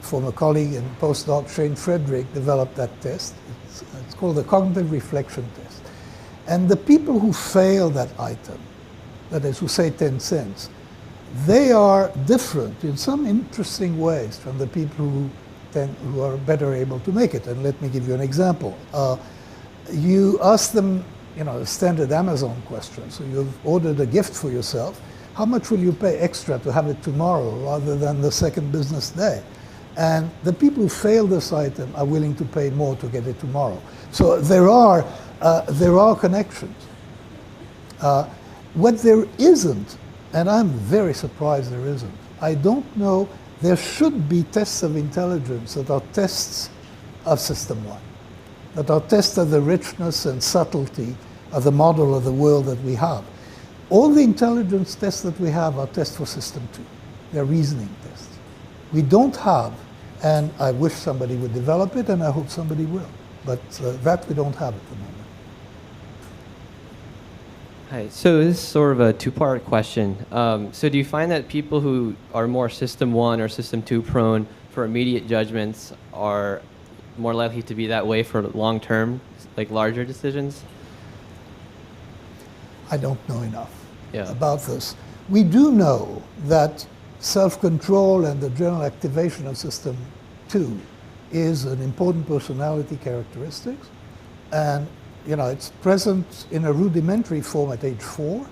former colleague and postdoc Shane Frederick developed that test. It's called the cognitive reflection test. And the people who fail that item, that is, who say 10 cents, they are different in some interesting ways from the people who are better able to make it. And let me give you an example. You ask them, you know, a standard Amazon question. So you've ordered a gift for yourself. How much will you pay extra to have it tomorrow rather than the second business day? And the people who fail this item are willing to pay more to get it tomorrow. So there are connections. What there isn't, and I'm very surprised there isn't, I don't know, there should be tests of intelligence that are tests of System 1, that are tests of the richness and subtlety of the model of the world that we have. All the intelligence tests that we have are tests for System 2. They're reasoning tests. We don't have, and I wish somebody would develop it, and I hope somebody will, but that we don't have at the moment. Hi, so this is sort of a two-part question. So do you find that people who are more System 1 or System 2 prone for immediate judgments are more likely to be that way for long-term, like larger decisions? I don't know enough Yeah. about this. We do know that self-control and the general activation of System 2 is an important personality characteristic, and you know, it's present in a rudimentary form at age 4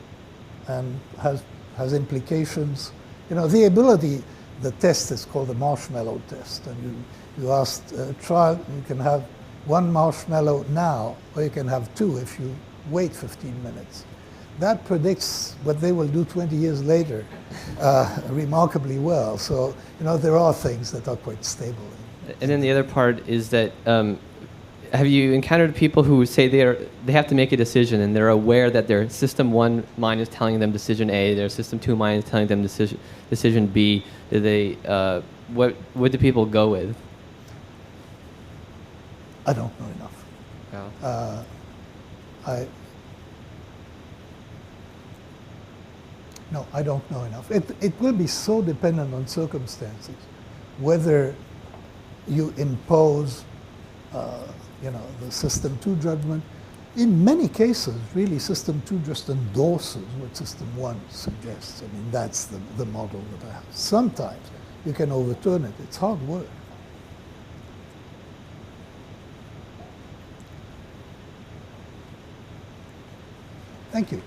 and has implications. You know, the ability, the test is called the marshmallow test, and you asked a child, you can have 1 marshmallow now, or you can have 2 if you wait 15 minutes. That predicts what they will do 20 years later remarkably well. So, you know, there are things that are quite stable. And then the other part is that have you encountered people who say they have to make a decision and they're aware that their System 1 mind is telling them decision A, their System 2 mind is telling them decision B? Do they, what do people go with? I don't know enough. Yeah. No, I don't know enough. It will be so dependent on circumstances, whether you impose you know, the System 2 judgment. In many cases, really, System 2 just endorses what System 1 suggests. I mean, that's the model that I have. Sometimes you can overturn it. It's hard work. Thank you.